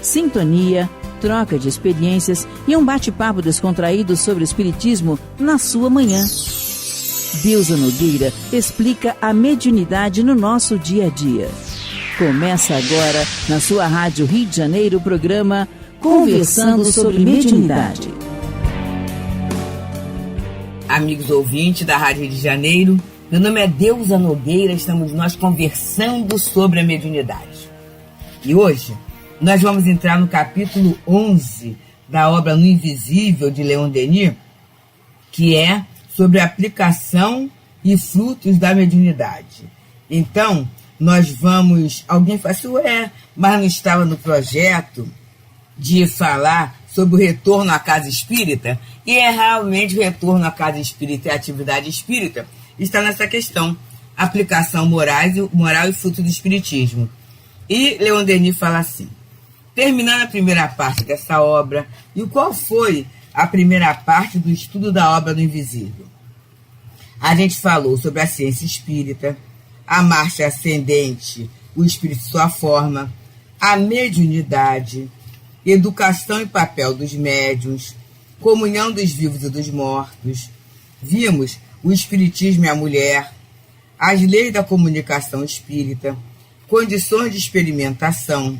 sintonia, troca de experiências e um bate-papo descontraído sobre o espiritismo na sua manhã. Deusa Nogueira explica a mediunidade no nosso dia a dia. Começa agora, na sua Rádio Rio de Janeiro, o programa Conversando sobre Mediunidade. Amigos ouvintes da Rádio Rio de Janeiro, meu nome é Deusa Nogueira, estamos nós conversando sobre a mediunidade. E hoje nós vamos entrar no capítulo 11 da obra No Invisível, de Leon Denis, que é sobre a aplicação e frutos da mediunidade. Então, nós vamos... Alguém fala assim, mas não estava no projeto de falar sobre o retorno à casa espírita? E realmente o retorno à casa espírita e a atividade espírita está nessa questão, aplicação moral e fruto do espiritismo. E Leon Denis fala assim, terminando a primeira parte dessa obra, e qual foi a primeira parte do estudo da obra do Invisível? A gente falou sobre a ciência espírita, a marcha ascendente, o espírito e sua forma, a mediunidade, educação e papel dos médiuns, comunhão dos vivos e dos mortos. Vimos o espiritismo e a mulher, as leis da comunicação espírita, condições de experimentação,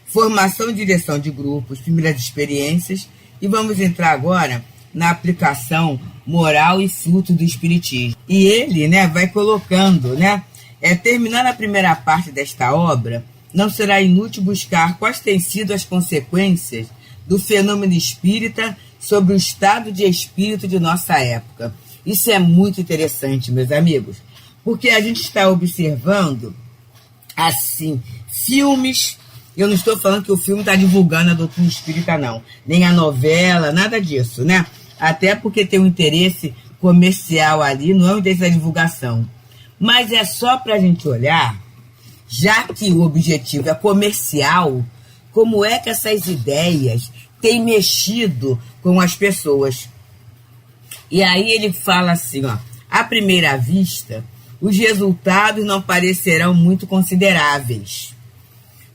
formação e direção de grupos, primeiras experiências, e vamos entrar agora na aplicação moral e fruto do espiritismo. E ele, vai colocando, terminando a primeira parte desta obra, não será inútil buscar quais têm sido as consequências do fenômeno espírita sobre o estado de espírito de nossa época. Isso é muito interessante, meus amigos, porque a gente está observando, assim, filmes. Eu não estou falando que o filme está divulgando a doutrina espírita, não, nem a novela, nada disso, Até porque tem um interesse comercial ali, não é um interesse da divulgação. Mas é só para a gente olhar, já que o objetivo é comercial, como é que essas ideias têm mexido com as pessoas. E aí ele fala assim, à primeira vista, os resultados não parecerão muito consideráveis.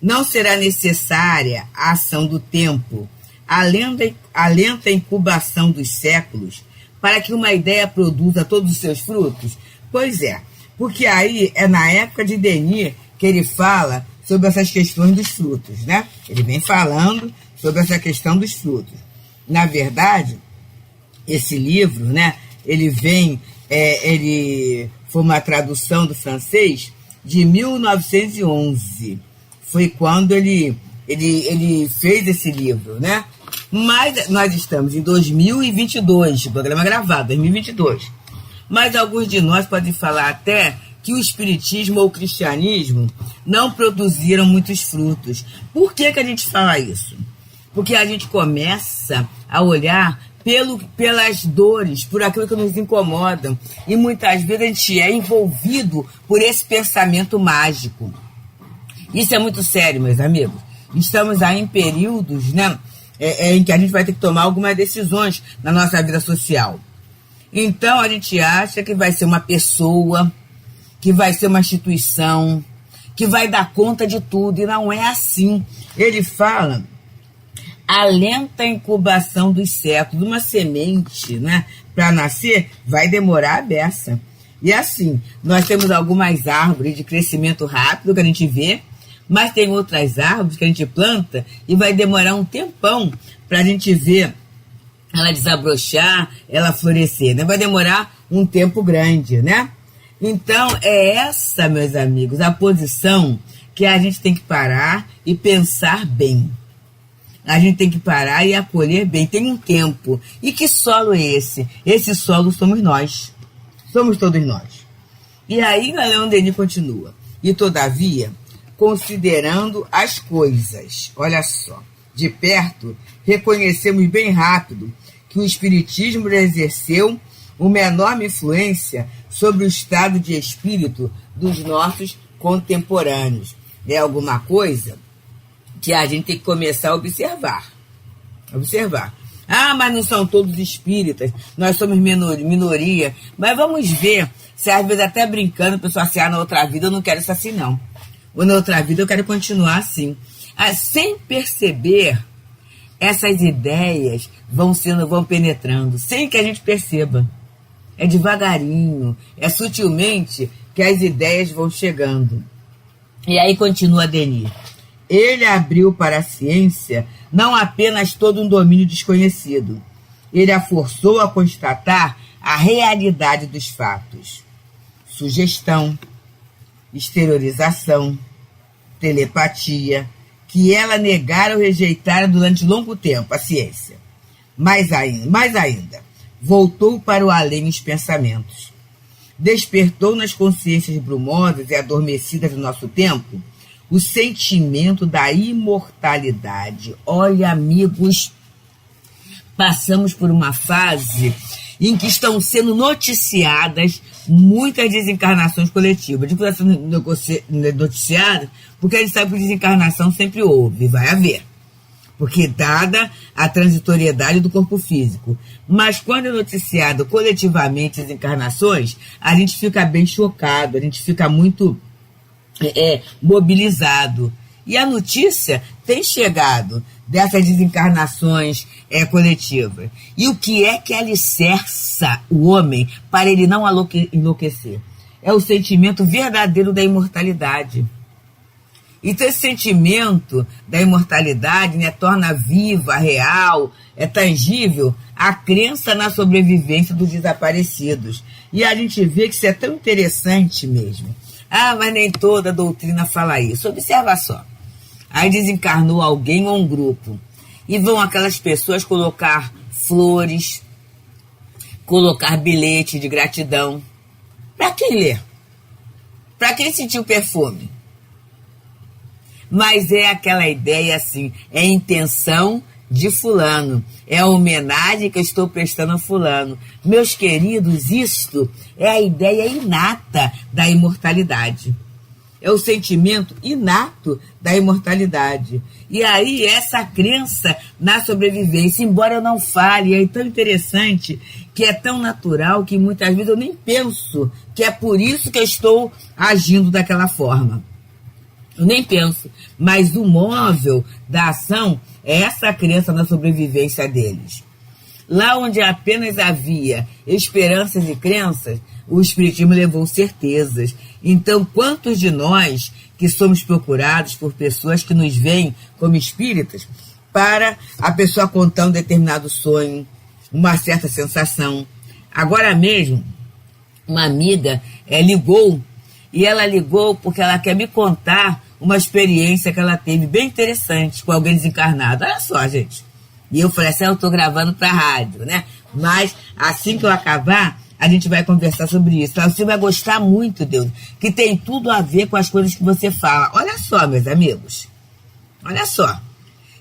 Não será necessária a ação do tempo, a lenta incubação dos séculos, para que uma ideia produza todos os seus frutos? Pois é, porque aí é na época de Denis que ele fala sobre essas questões dos frutos, Ele vem falando sobre essa questão dos frutos. Na verdade, esse livro, ele foi uma tradução do francês de 1911. Foi quando ele fez esse livro, Mas nós estamos em 2022, o programa é gravado, 2022. Mas alguns de nós podem falar até que o espiritismo ou o cristianismo não produziram muitos frutos. Por que a gente fala isso? Porque a gente começa a olhar pelas dores, por aquilo que nos incomoda. E muitas vezes a gente é envolvido por esse pensamento mágico. Isso é muito sério, meus amigos. Estamos aí em períodos, em que a gente vai ter que tomar algumas decisões na nossa vida social. Então a gente acha que vai ser uma pessoa, que vai ser uma instituição, que vai dar conta de tudo, e não é assim. Ele fala a lenta incubação dos séculos. Uma semente, para nascer, vai demorar a beça. E assim, nós temos algumas árvores de crescimento rápido que a gente vê, mas tem outras árvores que a gente planta e vai demorar um tempão para a gente ver ela desabrochar, ela florescer, Vai demorar um tempo grande, Então, é essa, meus amigos, a posição que a gente tem que parar e pensar bem. A gente tem que parar e acolher bem. Tem um tempo. E que solo é esse? Esse solo somos nós. Somos todos nós. E aí, Leon Denis continua. E, todavia, considerando as coisas, olha só, de perto, reconhecemos bem rápido que o espiritismo exerceu uma enorme influência sobre o estado de espírito dos nossos contemporâneos. É alguma coisa que a gente tem que começar a observar. Ah, mas não são todos espíritas, nós somos minoria. Mas vamos ver se às vezes até brincando, a pessoa assim, na outra vida eu não quero isso assim não. Ou na outra vida eu quero continuar assim. Sem perceber, essas ideias vão penetrando, sem que a gente perceba. É devagarinho, é sutilmente que as ideias vão chegando. E aí continua Denis. Ele abriu para a ciência não apenas todo um domínio desconhecido. Ele a forçou a constatar a realidade dos fatos. Sugestão, exteriorização, telepatia, que ela negara ou rejeitara durante longo tempo, a ciência. Mais ainda, voltou para o além os pensamentos. Despertou nas consciências brumosas e adormecidas do nosso tempo o sentimento da imortalidade. Olha, amigos, passamos por uma fase em que estão sendo noticiadas muitas desencarnações coletivas. Digo que estão sendo noticiadas porque a gente sabe que desencarnação sempre houve, vai haver. Porque dada a transitoriedade do corpo físico. Mas quando é noticiado coletivamente as encarnações, a gente fica bem chocado, a gente fica muito mobilizado. E a notícia tem chegado dessas desencarnações coletivas. E o que é que alicerça o homem para ele não enlouquecer? É o sentimento verdadeiro da imortalidade. Então esse sentimento da imortalidade, né, torna viva, real, tangível a crença na sobrevivência dos desaparecidos. E a gente vê que isso é tão interessante mesmo. Ah, mas nem toda doutrina fala isso. Observa só. Aí desencarnou alguém ou um grupo. E vão aquelas pessoas colocar flores, colocar bilhete de gratidão. Para quem ler? Para quem sentir o perfume? Mas é aquela ideia assim, é a intenção de fulano, é a homenagem que eu estou prestando a fulano. Meus queridos, isto é a ideia inata da imortalidade. É o sentimento inato da imortalidade. E aí essa crença na sobrevivência, embora eu não fale, é tão interessante, que é tão natural, que muitas vezes eu nem penso que é por isso que eu estou agindo daquela forma. Eu nem penso, mas o móvel da ação é essa crença na sobrevivência deles. Lá onde apenas havia esperanças e crenças, o Espiritismo levou certezas. Então, quantos de nós que somos procurados por pessoas que nos veem como espíritas para a pessoa contar um determinado sonho, uma certa sensação. Agora mesmo, uma amiga ligou, e ela ligou porque ela quer me contar uma experiência que ela teve bem interessante com alguém desencarnado. Olha só, gente. E eu falei assim, eu estou gravando para a rádio, né? Mas assim que eu acabar, a gente vai conversar sobre isso. Então, você vai gostar muito, Deus, que tem tudo a ver com as coisas que você fala. Olha só, meus amigos. Olha só.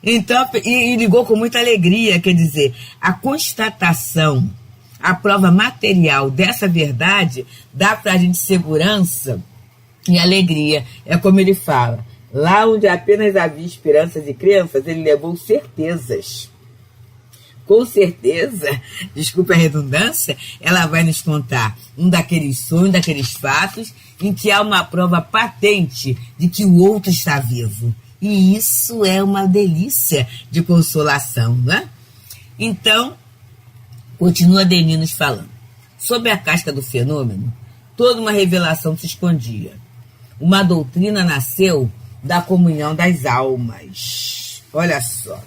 Então, e ligou com muita alegria, quer dizer, a constatação, a prova material dessa verdade dá para a gente segurança e alegria. É como ele fala, lá onde apenas havia esperanças e crenças, ele levou certezas. Com certeza, desculpa a redundância, ela vai nos contar um daqueles sonhos, daqueles fatos, em que há uma prova patente de que o outro está vivo. E isso é uma delícia de consolação, não é? Então, continua Denis nos falando. Sob a casca do fenômeno, toda uma revelação se escondia. Uma doutrina nasceu da comunhão das almas. Olha só.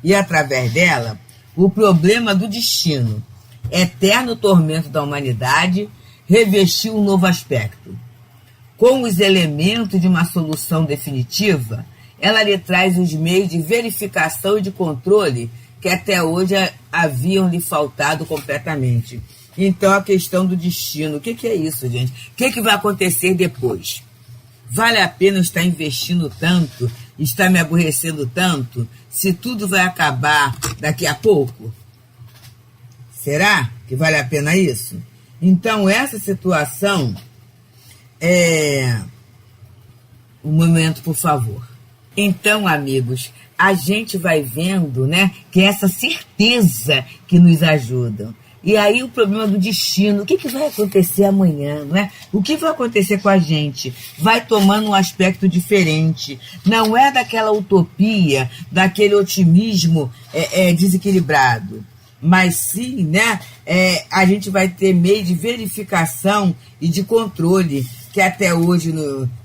E através dela, o problema do destino, eterno tormento da humanidade, revestiu um novo aspecto. Com os elementos de uma solução definitiva, ela lhe traz os meios de verificação e de controle que até hoje haviam lhe faltado completamente. Então, a questão do destino, o que é isso, gente? O que vai acontecer depois? Vale a pena eu estar investindo tanto, estar me aborrecendo tanto, se tudo vai acabar daqui a pouco? Será que vale a pena isso? Então, essa situação um momento, por favor. Então, amigos, a gente vai vendo, né, que essa certeza que nos ajuda. E aí o problema do destino, o que vai acontecer amanhã, não é? O que vai acontecer com a gente? Vai tomando um aspecto diferente. Não é daquela utopia, daquele otimismo desequilibrado. Mas sim, né, a gente vai ter meio de verificação e de controle, que até hoje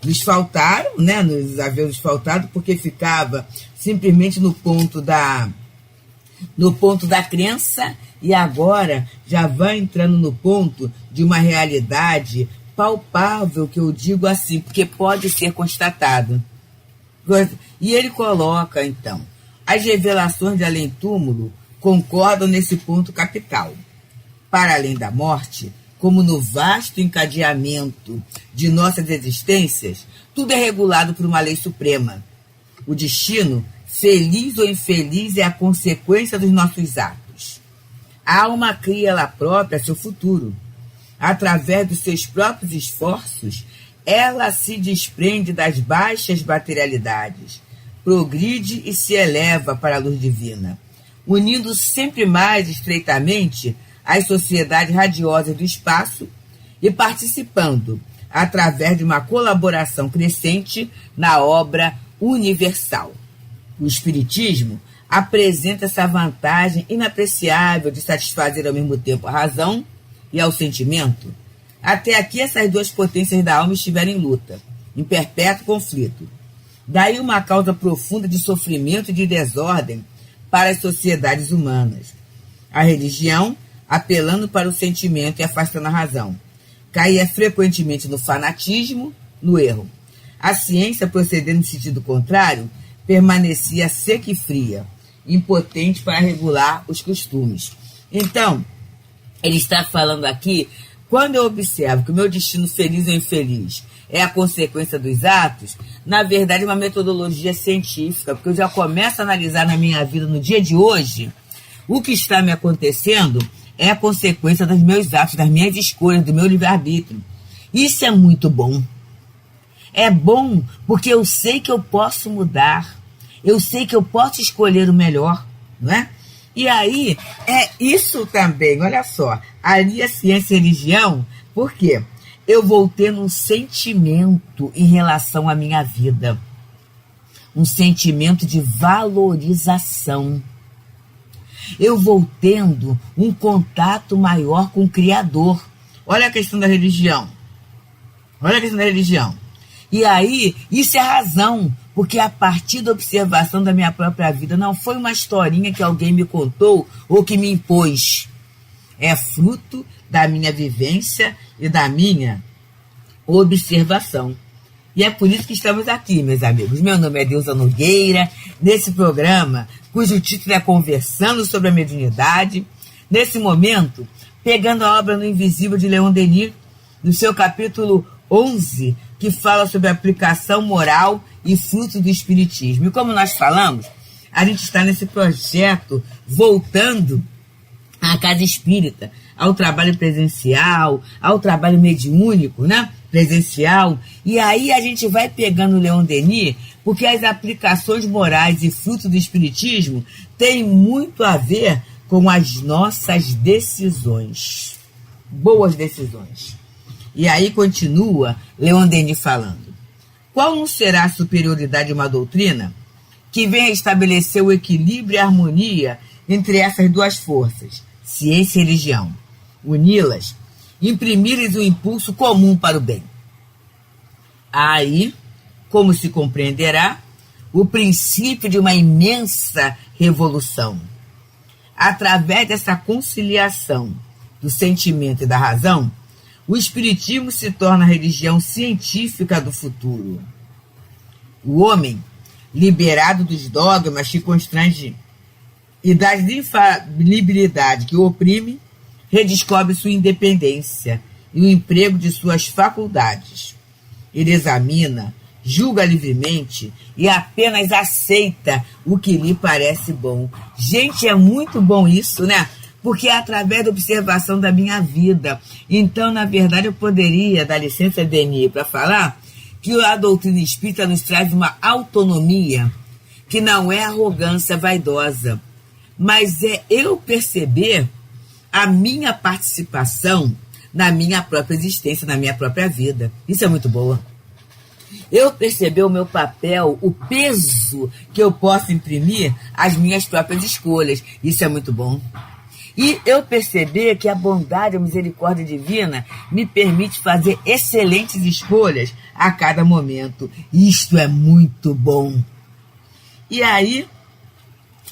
nos faltaram, né, nos haviam faltado, porque ficava simplesmente no ponto da crença, e agora já vai entrando no ponto de uma realidade palpável, que eu digo assim, porque pode ser constatado. E ele coloca, então, as revelações de além-túmulo concordam nesse ponto capital. Para além da morte, como no vasto encadeamento de nossas existências, tudo é regulado por uma lei suprema. O destino, feliz ou infeliz, é a consequência dos nossos atos. A alma cria ela própria seu futuro. Através dos seus próprios esforços, ela se desprende das baixas materialidades, progride e se eleva para a luz divina, unindo sempre mais estreitamente as sociedades radiosas do espaço e participando, através de uma colaboração crescente, na obra universal. O Espiritismo apresenta essa vantagem inapreciável de satisfazer ao mesmo tempo a razão e ao sentimento. Até aqui essas duas potências da alma estiveram em luta, em perpétuo conflito. Daí uma causa profunda de sofrimento e de desordem para as sociedades humanas. A religião, apelando para o sentimento e afastando a razão, caía frequentemente no fanatismo, no erro. A ciência, procedendo no sentido contrário, permanecia seca e fria, impotente para regular os costumes. Então, ele está falando aqui, quando eu observo que o meu destino feliz ou infeliz é a consequência dos atos, na verdade é uma metodologia científica, porque eu já começo a analisar na minha vida, no dia de hoje, o que está me acontecendo é a consequência dos meus atos, das minhas escolhas, do meu livre-arbítrio. Isso é muito bom. É bom porque eu sei que eu posso mudar, eu sei que eu posso escolher o melhor, não é? E aí, é isso também, olha só, ali a ciência e a religião, por quê? Eu vou tendo um sentimento em relação à minha vida, um sentimento de valorização. Eu vou tendo um contato maior com o Criador. Olha a questão da religião. Olha a questão da religião. E aí, isso é razão, porque a partir da observação da minha própria vida, não foi uma historinha que alguém me contou ou que me impôs. É fruto da minha vivência e da minha observação. E é por isso que estamos aqui, meus amigos. Meu nome é Deusa Nogueira, nesse programa, cujo título é Conversando sobre a Mediunidade. Nesse momento, pegando a obra No Invisível de Leon Denis, no seu capítulo 11, que fala sobre a aplicação moral e fruto do Espiritismo. E como nós falamos, a gente está nesse projeto voltando à casa espírita, ao trabalho presencial, ao trabalho mediúnico, né? Presencial. E aí a gente vai pegando o Leon Denis, porque as aplicações morais e fruto do Espiritismo têm muito a ver com as nossas decisões. Boas decisões. E aí continua Leon Denis falando. Qual não será a superioridade de uma doutrina que venha estabelecer o equilíbrio e a harmonia entre essas duas forças, ciência e religião, uni-las, imprimir-lhes um impulso comum para o bem? Aí, como se compreenderá, o princípio de uma imensa revolução. Através dessa conciliação do sentimento e da razão, o Espiritismo se torna a religião científica do futuro. O homem, liberado dos dogmas que constrangem e das infalibilidades que o oprime, redescobre sua independência e o emprego de suas faculdades. Ele examina, julga livremente e apenas aceita o que lhe parece bom. Gente, é muito bom isso, né? Porque é através da observação da minha vida. Então, na verdade, eu poderia dar licença, Denis, para falar que a doutrina espírita nos traz uma autonomia que não é arrogância vaidosa, mas é eu perceber a minha participação na minha própria existência, na minha própria vida. Isso é muito boa. Eu perceber o meu papel, o peso que eu posso imprimir às minhas próprias escolhas. Isso é muito bom. E eu perceber que a bondade, a misericórdia divina me permite fazer excelentes escolhas a cada momento. Isto é muito bom. E aí,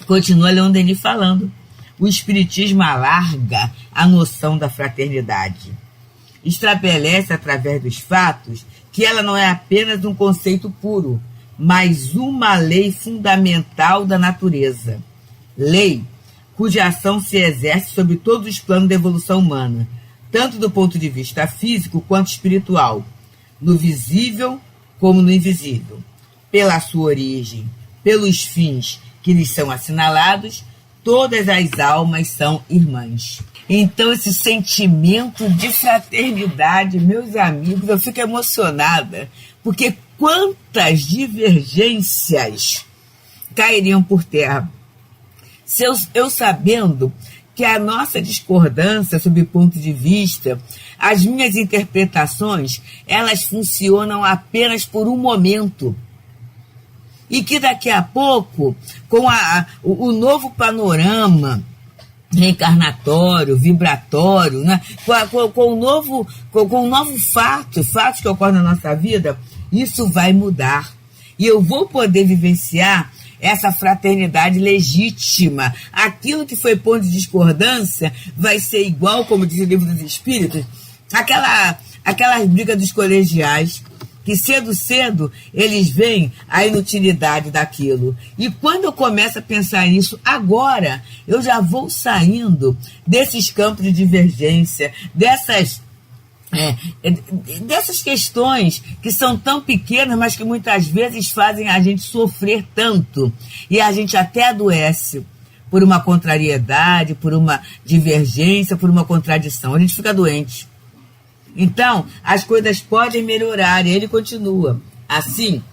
continua Leon Denis falando, o Espiritismo alarga a noção da fraternidade. Estabelece através dos fatos que ela não é apenas um conceito puro, mas uma lei fundamental da natureza. Lei cuja ação se exerce sobre todos os planos da evolução humana, tanto do ponto de vista físico quanto espiritual, no visível como no invisível, pela sua origem, pelos fins que lhes são assinalados, todas as almas são irmãs. Então, esse sentimento de fraternidade, meus amigos, eu fico emocionada, porque quantas divergências cairiam por terra. Se eu sabendo que a nossa discordância sob o ponto de vista, as minhas interpretações, elas funcionam apenas por um momento. E que daqui a pouco, com o novo panorama reencarnatório, vibratório, né? com um novo fatos que ocorrem na nossa vida, isso vai mudar. E eu vou poder vivenciar essa fraternidade legítima. Aquilo que foi ponto de discordância vai ser igual, como diz o Livro dos Espíritos, aquelas brigas dos colegiais, que cedo eles veem a inutilidade daquilo. E quando eu começo a pensar nisso, agora eu já vou saindo desses campos de divergência, dessas questões que são tão pequenas, mas que muitas vezes fazem a gente sofrer tanto. E a gente até adoece por uma contrariedade, por uma divergência, por uma contradição. A gente fica doente. Então, as coisas podem melhorar, e ele continua. Assim,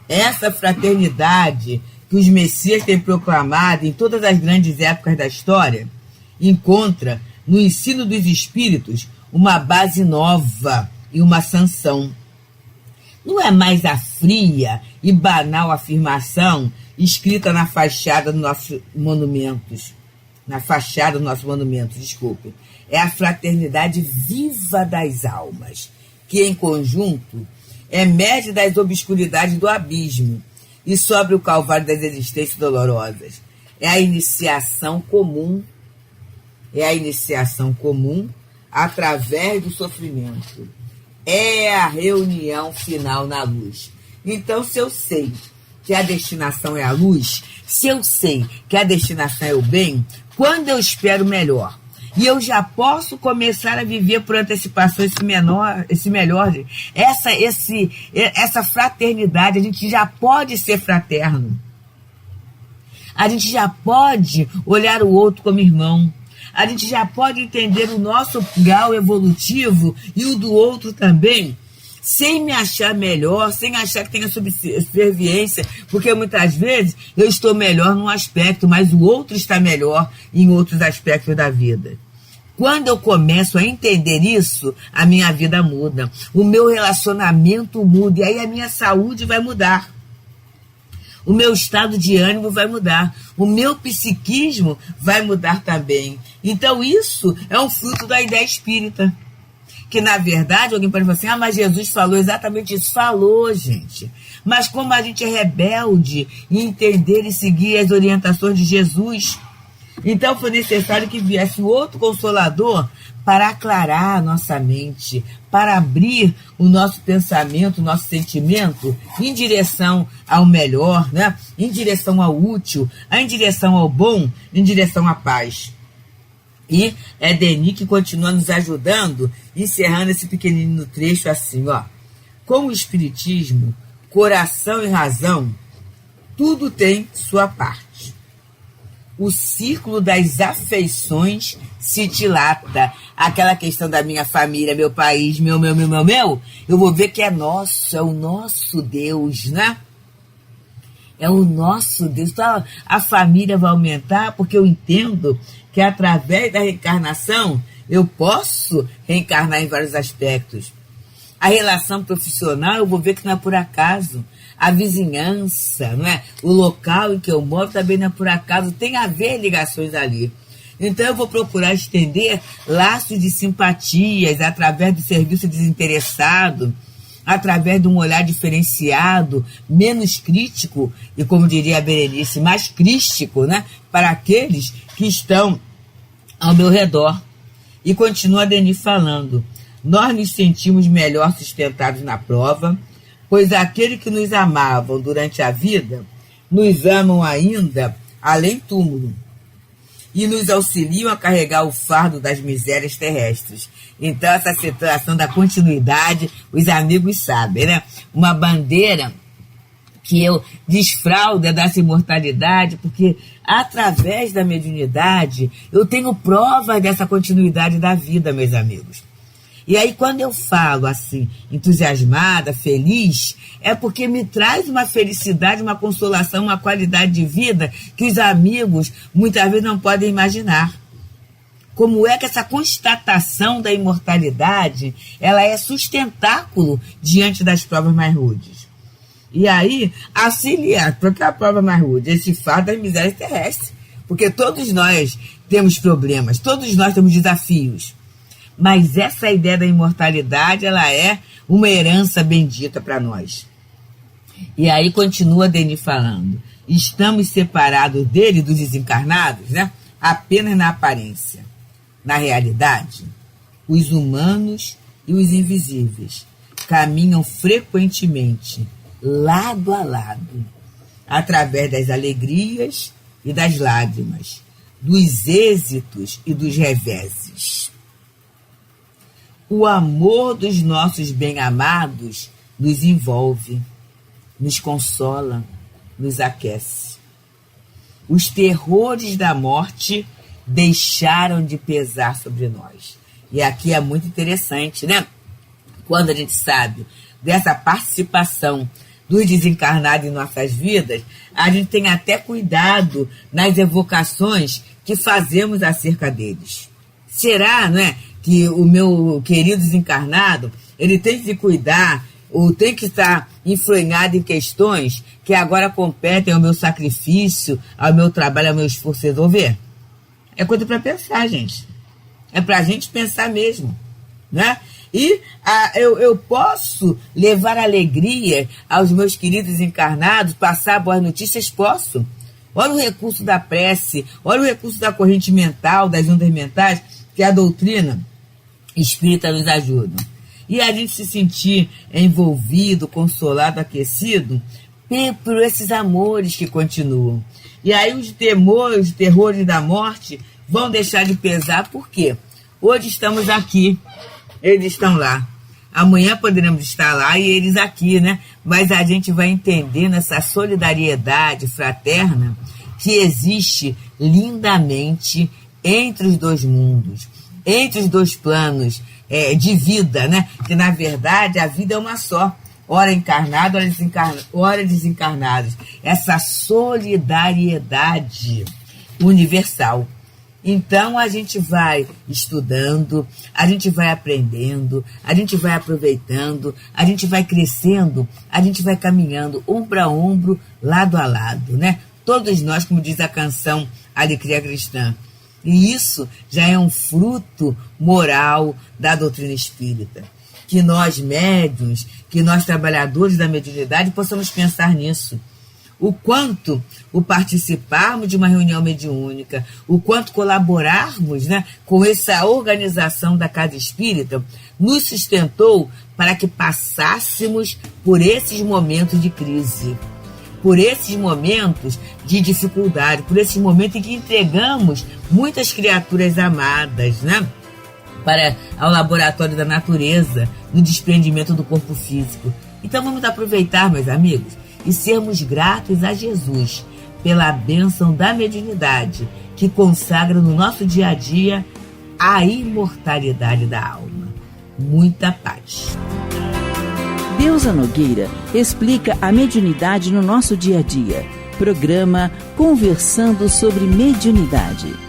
essa fraternidade que os Messias têm proclamado em todas as grandes épocas da história, encontra no ensino dos Espíritos uma base nova e uma sanção. Não é mais a fria e banal afirmação escrita na fachada dos nossos monumentos. É a fraternidade viva das almas, que em conjunto emerge das obscuridades do abismo e sobre o calvário das existências dolorosas. É a iniciação comum através do sofrimento. É a reunião final na luz. Então, se eu sei que a destinação é a luz, se eu sei que a destinação é o bem, quando eu espero melhor, e eu já posso começar a viver por antecipação esse melhor, essa fraternidade, a gente já pode ser fraterno. A gente já pode olhar o outro como irmão. A gente já pode entender o nosso grau evolutivo e o do outro também, sem me achar melhor, sem achar que tenha subserviência, porque muitas vezes eu estou melhor num aspecto, mas o outro está melhor em outros aspectos da vida. Quando eu começo a entender isso, a minha vida muda, o meu relacionamento muda, e aí a minha saúde vai mudar. O meu estado de ânimo vai mudar, o meu psiquismo vai mudar também. Então isso é um fruto da ideia espírita. Que na verdade, alguém pode falar assim, mas Jesus falou exatamente isso. Falou, gente. Mas como a gente é rebelde em entender e seguir as orientações de Jesus, então foi necessário que viesse outro Consolador para aclarar a nossa mente, para abrir o nosso pensamento, o nosso sentimento em direção ao melhor, né? Em direção ao útil, em direção ao bom, em direção à paz. E é Denis que continua nos ajudando, encerrando esse pequenino trecho assim, ó. Com o Espiritismo, coração e razão, tudo tem sua parte. O círculo das afeições se dilata. Aquela questão da minha família, meu país, meu, eu vou ver que é nosso, é o nosso Deus, né? É o nosso Deus. Então, a família vai aumentar porque eu entendo que através da reencarnação eu posso reencarnar em vários aspectos. A relação profissional eu vou ver que não é por acaso. A vizinhança, não é? O local em que eu moro também não é por acaso. Tem a ver ligações ali. Então eu vou procurar estender laços de simpatias através do serviço desinteressado, através de um olhar diferenciado, menos crítico e, como diria a Berenice, mais crístico, né? Para aqueles que estão ao meu redor. E continua a Deni falando: nós nos sentimos melhor sustentados na prova, pois aqueles que nos amavam durante a vida nos amam ainda além túmulo e nos auxiliam a carregar o fardo das misérias terrestres. Então, essa situação da continuidade, os amigos sabem, né? Uma bandeira que eu desfraldo é dessa imortalidade, porque através da mediunidade eu tenho provas dessa continuidade da vida, meus amigos. E aí, quando eu falo assim, entusiasmada, feliz, é porque me traz uma felicidade, uma consolação, uma qualidade de vida que os amigos muitas vezes não podem imaginar. Como é que essa constatação da imortalidade, ela é sustentáculo diante das provas mais rudes. E aí, auxiliar, porque a prova mais rude, esse fato das misérias terrestres. Porque todos nós temos problemas, todos nós temos desafios. Mas essa ideia da imortalidade, ela é uma herança bendita para nós. E aí continua Deni falando: estamos separados dele, dos desencarnados, né? Apenas na aparência. Na realidade, os humanos e os invisíveis caminham frequentemente, lado a lado, através das alegrias e das lágrimas, dos êxitos e dos reveses. O amor dos nossos bem-amados nos envolve, nos consola, nos aquece. Os terrores da morte deixaram de pesar sobre nós. E aqui é muito interessante, né? Quando a gente sabe dessa participação dos desencarnados em nossas vidas, a gente tem até cuidado nas evocações que fazemos acerca deles. Será, não é, que o meu querido desencarnado, ele tem que cuidar ou tem que estar enfronhado em questões que agora competem ao meu sacrifício, ao meu trabalho, ao meu esforço de resolver? É coisa para pensar, gente. É para a gente pensar mesmo, né? E eu posso levar alegria aos meus queridos desencarnados, passar boas notícias? Posso. Olha o recurso da prece, olha o recurso da corrente mental, das ondas mentais, que a doutrina espírita nos ajuda. E a gente se sentir envolvido, consolado, aquecido por esses amores que continuam. E aí os terrores da morte vão deixar de pesar, por quê? Hoje estamos aqui, eles estão lá. Amanhã poderemos estar lá e eles aqui, né? Mas a gente vai entendendo essa solidariedade fraterna que existe lindamente entre os dois mundos, entre os dois planos de vida, né? Que na verdade a vida é uma só. Ora encarnado, ora desencarnados. Essa solidariedade universal. Então a gente vai estudando, a gente vai aprendendo, a gente vai aproveitando, a gente vai crescendo, a gente vai caminhando ombro a ombro, lado a lado, né? Todos nós, como diz a canção Alegria Cristã. E isso já é um fruto moral da doutrina espírita. Que nós médiuns, que nós trabalhadores da mediunidade possamos pensar nisso. O quanto o participarmos de uma reunião mediúnica, o quanto colaborarmos, né, com essa organização da Casa Espírita, nos sustentou para que passássemos por esses momentos de crise, por esses momentos de dificuldade, por esses momentos em que entregamos muitas criaturas amadas, né, ao laboratório da natureza, no desprendimento do corpo físico. Então vamos aproveitar, meus amigos, e sermos gratos a Jesus pela bênção da mediunidade que consagra no nosso dia a dia a imortalidade da alma. Muita paz. Deusa Nogueira explica a mediunidade no nosso dia a dia. Programa Conversando sobre Mediunidade.